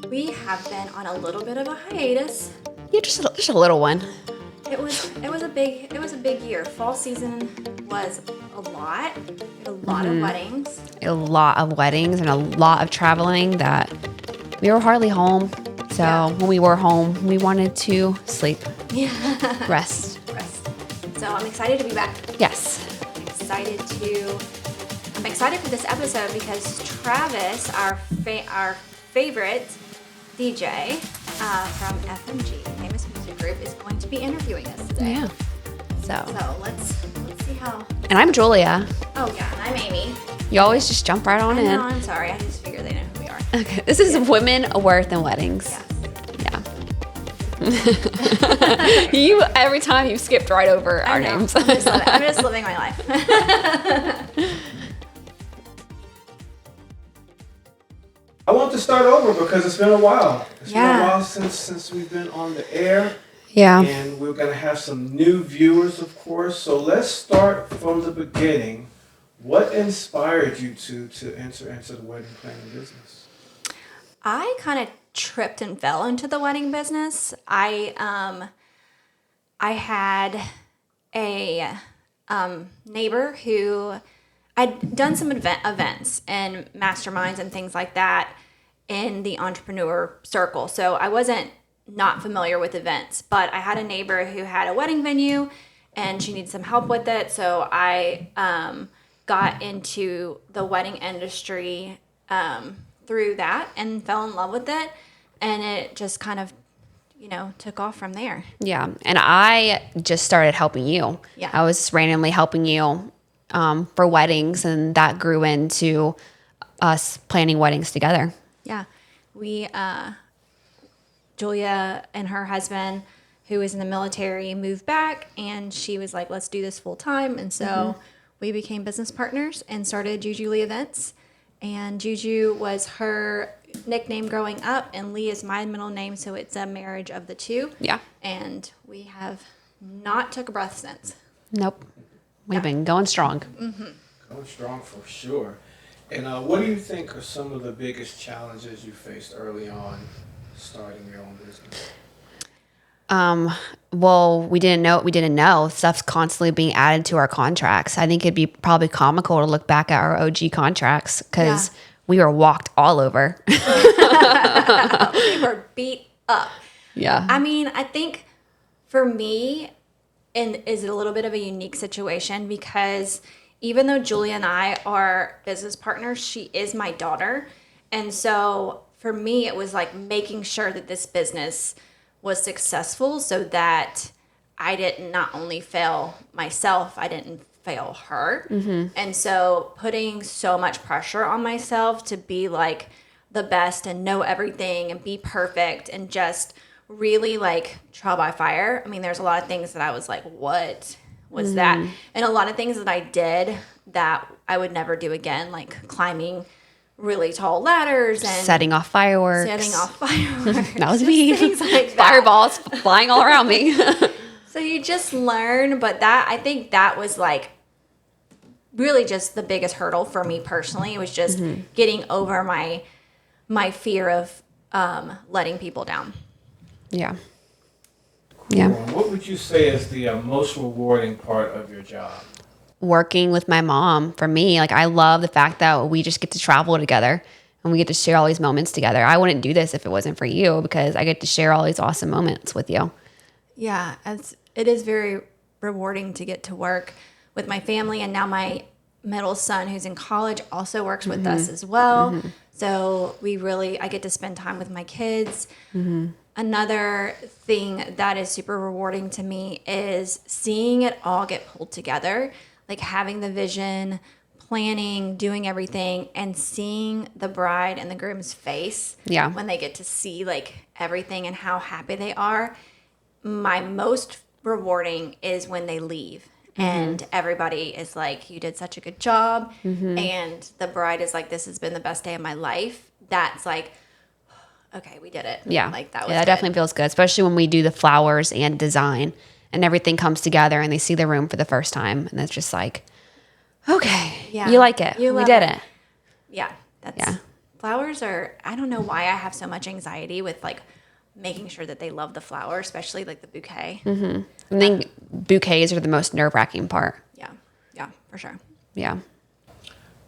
We have been on a little bit of a hiatus. Yeah, just a little one. It was a big year. Fall season was a lot. A lot of weddings. A lot of weddings and a lot of traveling that we were hardly home. So when we were home, we wanted to sleep, rest. So I'm excited to be back. Yes. I'm excited for this episode because Travis, our favorite DJ from FMG, Famous Music Group, is going to be interviewing us today. Yeah. So let's see how. And I'm Julia. Oh yeah, and I'm Amy. You always just jump right on in. No, I'm sorry. I just figured they know who we are. Okay. This is Women, Worth, and Weddings. Yes. Yeah. You every time you skipped right over our names. I'm just living my life. I want to start over because it's been a while. It's been Yeah. a while since we've been on the air. Yeah. And we're going to have some new viewers, of course. So let's start from the beginning. What inspired you to enter into the wedding planning business? I kind of tripped and fell into the wedding business. I had a neighbor who I'd done some events and masterminds and things like that in the entrepreneur circle. So I wasn't not familiar with events, but I had a neighbor who had a wedding venue and she needed some help with it. So I got into the wedding industry through that and fell in love with it. And it just kind of, took off from there. Yeah. And I just started helping you. Yeah. I was randomly helping you for weddings, and that grew into us planning weddings together. Yeah. We, Julia and her husband, who is in the military, moved back, and she was like, let's do this full time. And so we became business partners and started Juju Lee Events. And Juju was her nickname growing up, and Lee is my middle name, so it's a marriage of the two. Yeah. And we have not took a breath since. Nope. We've been going strong. Mm-hmm. Going strong for sure. And what do you think are some of the biggest challenges you faced early on starting your own business? Well, we didn't know. Stuff's constantly being added to our contracts. I think it'd be probably comical to look back at our OG contracts because we were walked all over. We were beat up. Yeah. I mean, I think for me, and is it a little bit of a unique situation because even though Julia and I are business partners, she is my daughter. And so for me, it was like making sure that this business was successful so that I didn't not only fail myself, I didn't fail her. Mm-hmm. And so putting so much pressure on myself to be like the best and know everything and be perfect and just really like trial by fire. I mean, there's a lot of things that I was like, what was that? And a lot of things that I did that I would never do again, like climbing really tall ladders and setting off fireworks. That was me. Things like that. Fireballs flying all around me. So you just learn, but I think that was like really just the biggest hurdle for me personally. It was just getting over my fear of letting people down. Yeah. Cool. Yeah. What would you say is the most rewarding part of your job? Working with my mom, for me, like I love the fact that we just get to travel together and we get to share all these moments together. I wouldn't do this if it wasn't for you because I get to share all these awesome moments with you. Yeah, it is very rewarding to get to work with my family, and now my middle son who's in college also works with us as well. So I get to spend time with my kids. Another thing that is super rewarding to me is seeing it all get pulled together, like having the vision, planning, doing everything, and seeing the bride and the groom's face when they get to see like everything and how happy they are. My most rewarding is when they leave and everybody is like, you did such a good job. And the bride is like, this has been the best day of my life. That's like, okay, we did it. Yeah. Like that was that definitely feels good, especially when we do the flowers and design and everything comes together and they see the room for the first time. And it's just like, okay, you like it. You we love did it. it. Yeah. That's flowers are, I don't know why I have so much anxiety with like making sure that they love the flower, especially like the bouquet. I think bouquets are the most nerve-wracking part. Yeah. Yeah, for sure. Yeah.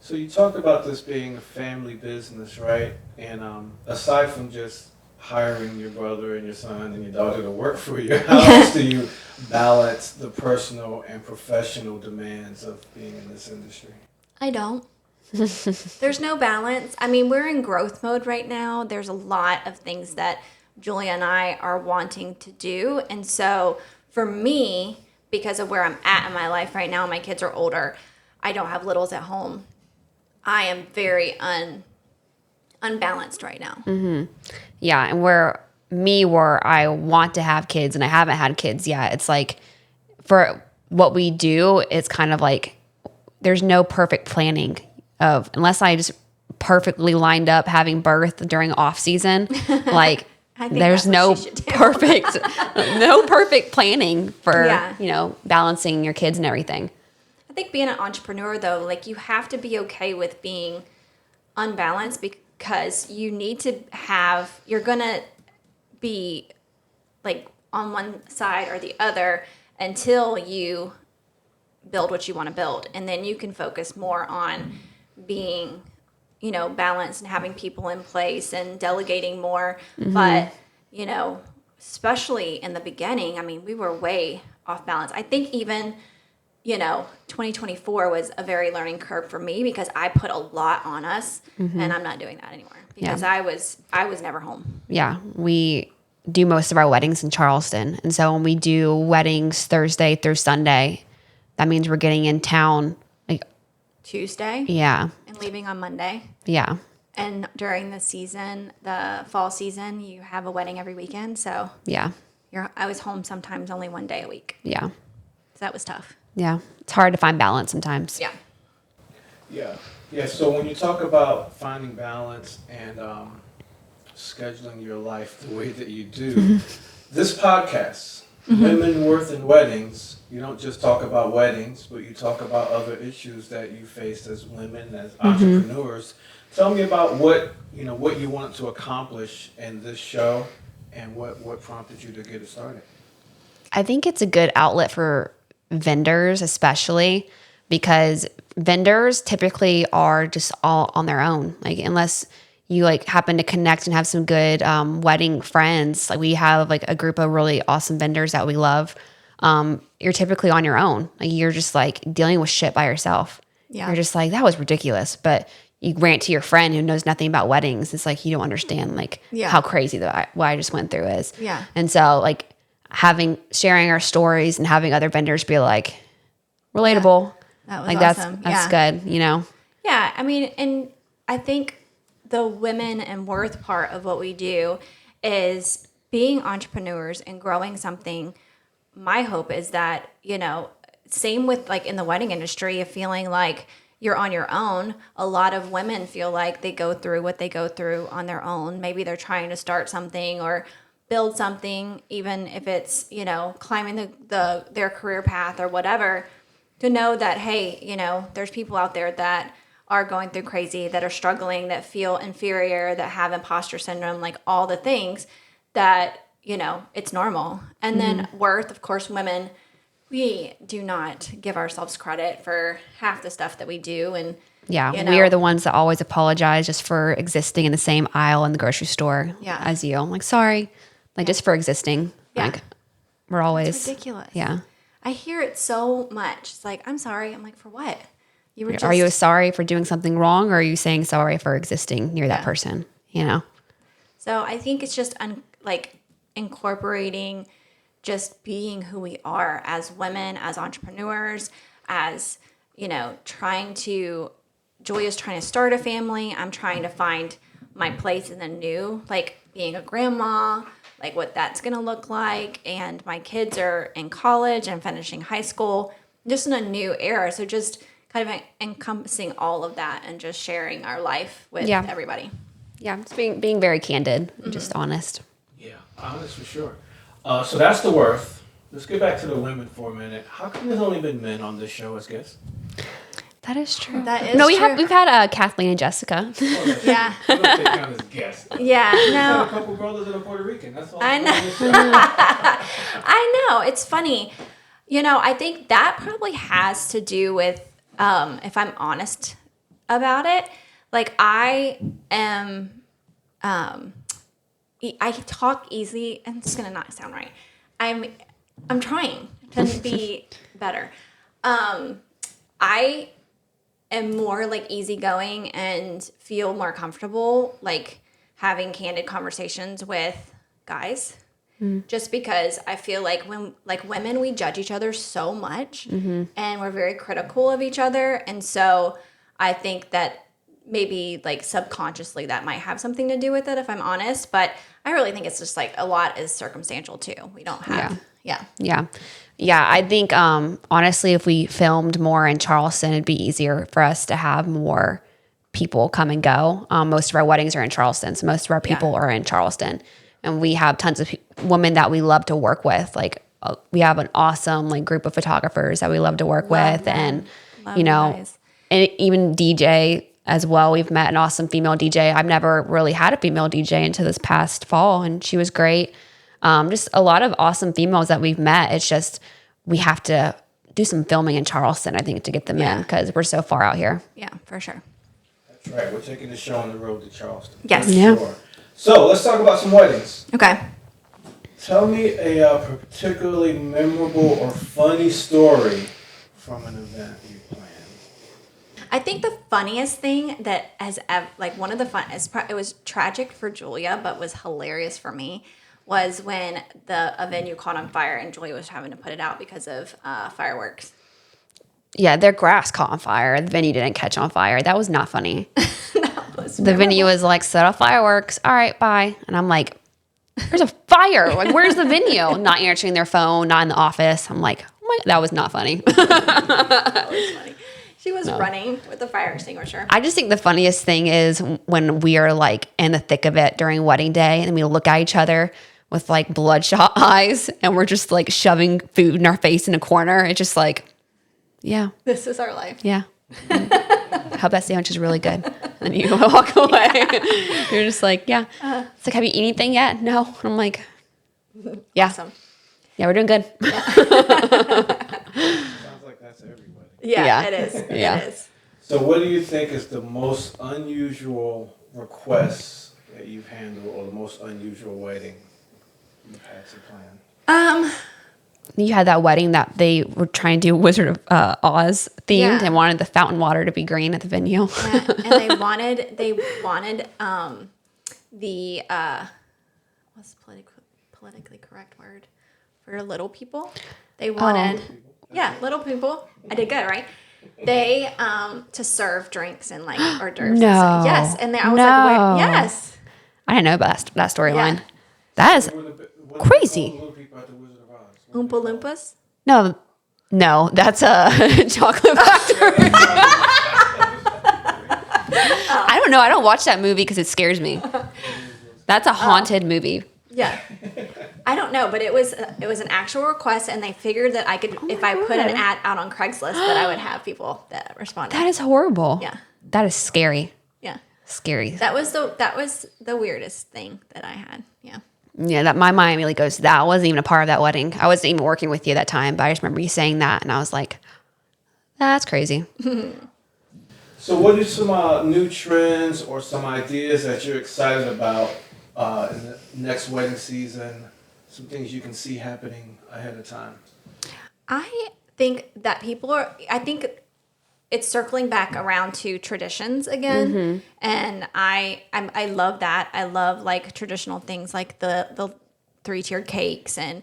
So you talked about this being a family business, right? And aside from just hiring your brother and your son and your daughter to work for you, how else do you balance the personal and professional demands of being in this industry? I don't. There's no balance. I mean, we're in growth mode right now. There's a lot of things that Julia and I are wanting to do. And so for me, because of where I'm at in my life right now, my kids are older, I don't have littles at home. I am very unbalanced right now. Yeah, and where I want to have kids and I haven't had kids yet, it's like for what we do, it's kind of like there's no perfect planning of unless I just perfectly lined up having birth during off season, like I think there's that's what no she should do. perfect planning for, Yeah. balancing your kids and everything. I think being an entrepreneur, though, like you have to be okay with being unbalanced because you need to have, you're going to be like on one side or the other until you build what you want to build. And then you can focus more on being, balanced and having people in place and delegating more. But, especially in the beginning, I mean, we were way off balance. I think even 2024 was a very learning curve for me because I put a lot on us and I'm not doing that anymore because I was never home. Yeah, we do most of our weddings in Charleston. And so when we do weddings Thursday through Sunday, that means we're getting in town like Tuesday. Yeah. And leaving on Monday. Yeah. And during the season, the fall season, you have a wedding every weekend. So Yeah. I was home sometimes only one day a week. Yeah. So that was tough. Yeah. It's hard to find balance sometimes. Yeah. Yeah. So when you talk about finding balance and scheduling your life the way that you do, this podcast, Women, Worth, and Weddings, you don't just talk about weddings, but you talk about other issues that you face as women, as entrepreneurs. Tell me about what you wanted to accomplish in this show and what prompted you to get it started. I think it's a good outlet for vendors, especially because vendors typically are just all on their own. Like unless you like happen to connect and have some good wedding friends, like we have like a group of really awesome vendors that we love. You're typically on your own. Like you're just like dealing with shit by yourself. Yeah. You're just like, that was ridiculous. But you rant to your friend who knows nothing about weddings. It's like, you don't understand like how crazy what I just went through is. Yeah. And so like sharing our stories and having other vendors be like relatable. That was like awesome. that's good, Yeah. I mean, and I think the women and worth part of what we do is being entrepreneurs and growing something. My hope is that, same with like in the wedding industry of feeling like you're on your own. A lot of women feel like they go through what they go through on their own. Maybe they're trying to start something or build something, even if it's, climbing their career path or whatever, to know that, hey, there's people out there that are going through crazy, that are struggling, that feel inferior, that have imposter syndrome, like all the things that, it's normal. And then worth, of course, women, we do not give ourselves credit for half the stuff that we do. And yeah, we are the ones that always apologize just for existing in the same aisle in the grocery store as you. I'm like, sorry, like just for existing. Yeah. Like we're always It's ridiculous. Yeah. I hear it so much. It's like, I'm sorry. I'm like, for what? Are you sorry for doing something wrong, or are you saying sorry for existing near that person? So I think it's just incorporating just being who we are as women, as entrepreneurs, as, Julia's trying to start a family. I'm trying to find my place in the new, like being a grandma, like what that's going to look like. And my kids are in college and finishing high school, just in a new era. So just kind of encompassing all of that and just sharing our life with everybody. Yeah, just being very candid, just honest. Yeah, honest for sure. So that's the worth. Let's get back to the women for a minute. How come there's only been men on this show as guests? That is true. That is no, true. we've had Kathleen and Jessica. Yeah. I don't think count as guests. Yeah, Had a no. couple brothers and a Puerto Rican. That's all. I know. I know. It's funny. I think that probably has to do with, if I'm honest about it, like I am, I talk easy, and it's gonna not sound right. I'm trying to be better. I am more like easygoing and feel more comfortable like having candid conversations with guys. Just because I feel like when like women, we judge each other so much and we're very critical of each other. And so I think that maybe like subconsciously that might have something to do with it, if I'm honest. But I really think it's just like a lot is circumstantial too. We don't have, Yeah, I think honestly, if we filmed more in Charleston, it'd be easier for us to have more people come and go. Most of our weddings are in Charleston, so most of our people are in Charleston, and we have tons of women that we love to work with. Like we have an awesome like group of photographers that we love to work with, them. and Love guys. and even DJ as well. We've met an awesome female DJ. I've never really had a female DJ until this past fall, and she was great. Just a lot of awesome females that we've met. It's just we have to do some filming in Charleston, I think, to get them in because we're so far out here. Yeah, for sure. That's right. We're taking the show on the road to Charleston. Yes. For Yeah. Sure. So let's talk about some weddings. Okay. Tell me a particularly memorable or funny story from an event you planned. I think the funniest thing that has like one of the it was tragic for Julia, but was hilarious for me, was when a venue caught on fire and Julia was having to put it out because of fireworks. Yeah, their grass caught on fire. The venue didn't catch on fire. That was not funny. The venue was like, set off fireworks. All right, bye. And I'm like, there's a fire. Like, where's the venue? Not answering their phone, not in the office. I'm like, oh my, that was not funny. That was funny. She was running with the fire extinguisher. I just think the funniest thing is when we are like in the thick of it during wedding day and we look at each other with like bloodshot eyes and we're just like shoving food in our face in a corner. It's just like, yeah, This is our life. yeah. I hope that sandwich is really good. And you walk away. You're just like, yeah. It's like, have you eaten anything yet? No. And I'm like, yeah. Awesome. Yeah, we're doing good. Sounds like that's everybody. Yeah, Yeah. it is. Yeah. It is. So what do you think is the most unusual request that you've handled or the most unusual wedding you've had to plan? You had that wedding that they were trying to do Wizard of Oz themed Yeah. and wanted the fountain water to be green at the venue. Yeah, and they wanted the what's the politically correct word for little people? They wanted little people. I did good, right? They to serve drinks and like hors d'oeuvres. No. And stuff. Yes, and I was No. like, yes. I didn't know about that storyline. Yeah. That is What crazy. the little people at the Wizard of Oz? Oompa Loompas. no, that's a chocolate factory. I don't know. I don't watch that movie because it scares me. That's a haunted movie. Yeah. I don't know, but it was an actual request, and they figured that I could, if I put an ad out on Craigslist, that I would have people that responded. That is horrible. Yeah. That is scary. Yeah. Scary. That was the weirdest thing that I had. Yeah. Yeah, that my mind immediately goes, that wasn't even a part of that wedding. I wasn't even working with you that time, but I just remember you saying that, and I was like, that's crazy. So what are some new trends or some ideas that you're excited about in the next wedding season? Some things you can see happening ahead of time? I think that I think it's circling back around to traditions again. And I love that. I love like traditional things like the 3-tiered cakes and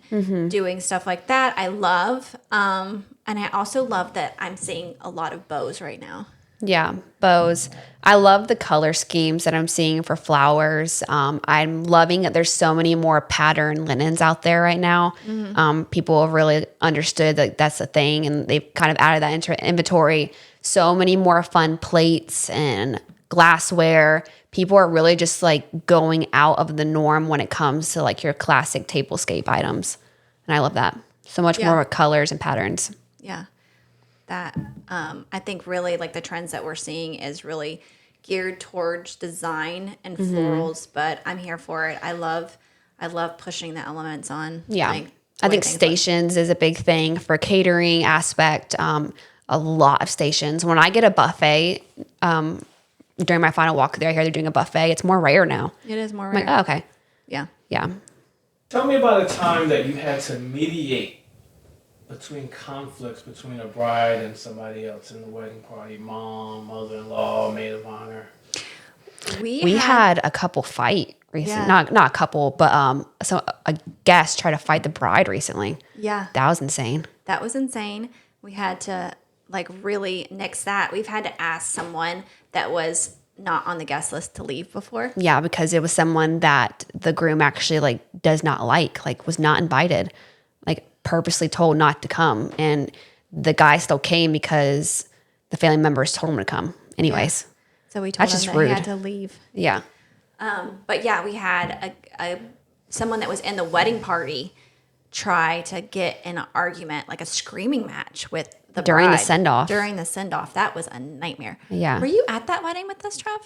doing stuff like that. I love, and I also love that I'm seeing a lot of bows right now. Yeah, bows. I love the color schemes that I'm seeing for flowers. I'm loving that there's so many more pattern linens out there right now. People have really understood that that's a thing, and they've kind of added that into inventory. So many more fun plates and glassware. People are really just like going out of the norm when it comes to like your classic tablescape items. And I love that. So much more colors and patterns. Yeah. that I think really like the trends that we're seeing is really geared towards design and florals, but I'm here for it. I love pushing the elements on. Yeah. Like, I think things look. stations is a big thing for catering aspect. A lot of stations. When I get a buffet, during my final walk there, I hear they're doing a buffet. It's more rare now. It is more I'm rare. like, oh, okay. Yeah. Yeah. Tell me about a time that you had to mediate between conflicts between a bride and somebody else in the wedding party, mom, mother-in-law, maid of honor. We had a couple fight recently. Yeah. Not a couple, but so a guest tried to fight the bride recently. Yeah. That was insane. That was insane. We had to like really nix that. We've had to ask someone that was not on the guest list to leave before. Yeah, because it was someone that the groom actually like does not like was not invited, like purposely told not to come, and the guy still came because the family members told him to come. Anyways, So we told That's him just that he rude. had to leave. yeah, But yeah, we had a someone that was in the wedding party try to get in an argument, like a screaming match with the During the bride. send-off. During the send-off. That was a nightmare. Yeah. Were you at that wedding with us, Trev?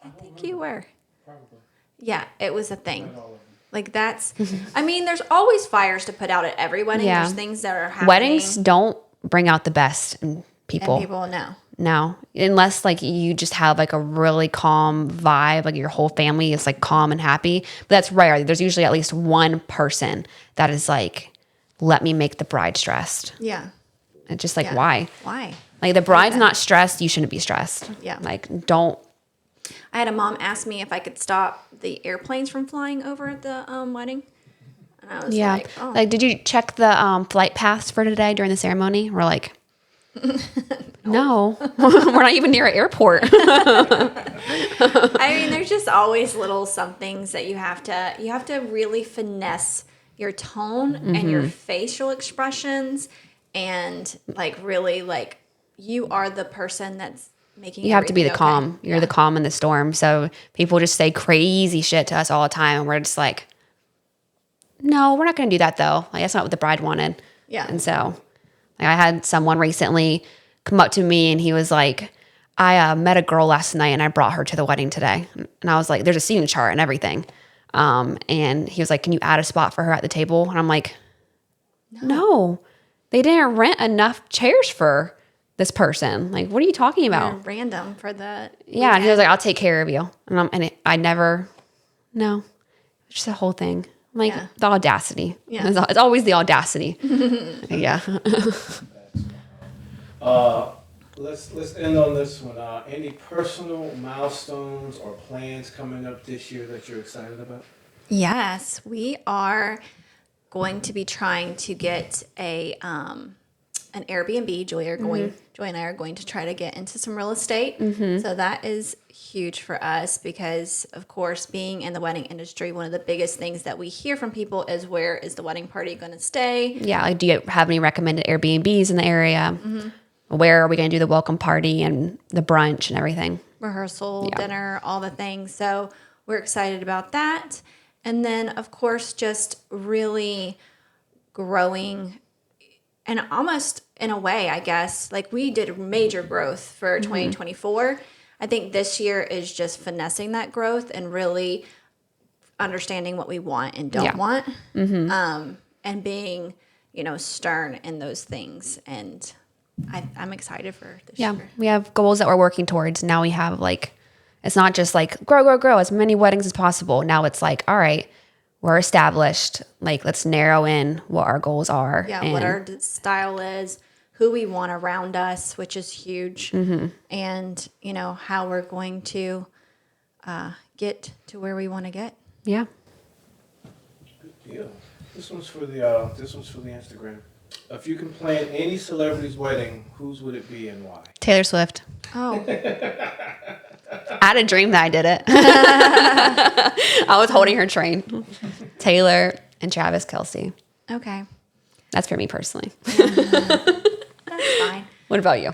I think you were. Probably. Yeah, it was a thing. Not all of them. Like that's, I mean, there's always fires to put out at every wedding. Yeah. There's things that are happening. weddings don't bring out the best in and people. people know. No, unless like you just have like a really calm vibe, like your whole family is like calm and happy. But that's rare. There's usually at least one person that is like, let me make the bride stressed. Yeah. It's just like, Yeah. why? Why? Like the bride's that. not stressed, you shouldn't be stressed. Yeah. Like don't. I had a mom ask me if I could stop the airplanes from flying over the wedding. And I was Yeah. like, oh. Like, did you check the flight paths for today during the ceremony? We're like, no, we're not even near an airport. I mean, there's just always little somethings that you have to really finesse your tone and your facial expressions, and like really like you are the person that's making. You have to be the everything okay. calm. You're the calm in the storm. So people just say crazy shit to us all the time, and we're just like, no, we're not going to do that though. Like that's not what the bride wanted. Yeah. And so, like, I had someone recently come up to me, and he was like, I met a girl last night, and I brought her to the wedding today. And I was like, there's a seating chart and everything. And he was like, can you add a spot for her at the table? And I'm like, no, they didn't rent enough chairs for this person. Like, what are you talking about? You're random for that. Yeah, and he was like, I'll take care of you. I never, no, it's just a whole thing. I'm like, Yeah. the audacity. Yeah. It's always the audacity. Yeah. Let's end on this one. Any personal milestones or plans coming up this year that you're excited about? Yes, we are going to be trying to get an Airbnb. Joy and I are going to try to get into some real estate. So that is huge for us because, of course, being in the wedding industry, one of the biggest things that we hear from people is where is the wedding party going to stay? Yeah. Like, do you have any recommended Airbnbs in the area? Where are we going to do the welcome party and the brunch and everything? Rehearsal, Yeah. dinner, all the things. So we're excited about that. And then, of course, just really growing and almost in a way, I guess, like we did major growth for 2024. I think this year is just finessing that growth and really understanding what we want and don't Yeah. want, and being, stern in those things. And I'm excited for this Yeah. year. We have goals that we're working towards. Now we have like, it's not just like grow as many weddings as possible. Now it's like, all right, we're established. Like, let's narrow in what our goals are. Yeah, what our style is, who we want around us, which is huge, and how we're going to get to where we want to get. Yeah. Good deal. This one's for the Instagram. If you can plan any celebrity's wedding, whose would it be and why? Taylor Swift. Oh, I had a dream that I did it. I was holding her train. Taylor and Travis Kelce. okay, That's for me personally. that's fine. What about you?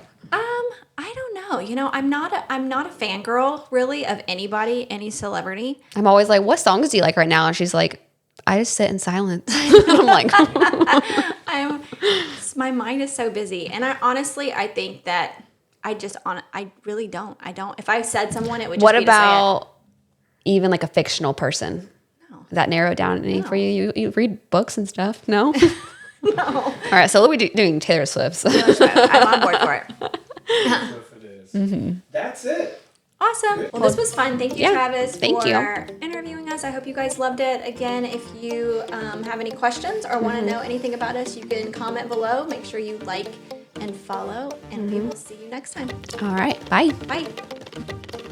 I don't know. I'm not a fangirl really of anybody, any celebrity. I'm always like, what songs do you like right now? And she's like, I just sit in silence. I'm like, My mind is so busy, and I think that I really don't. If I said someone, it would just what be to say it. about even like a fictional person? No. That narrow it down any for you? You read books and stuff? No? No. All right, so we'll be doing Taylor Swift's. I'm on board for it. If it is. That's it. Awesome. Well, this was fun. Thank you, Yeah, Travis, thank for you. interviewing us. I hope you guys loved it. Again, if you have any questions or want to know anything about us, you can comment below. Make sure you like and follow, and we will see you next time. All right, bye. Bye.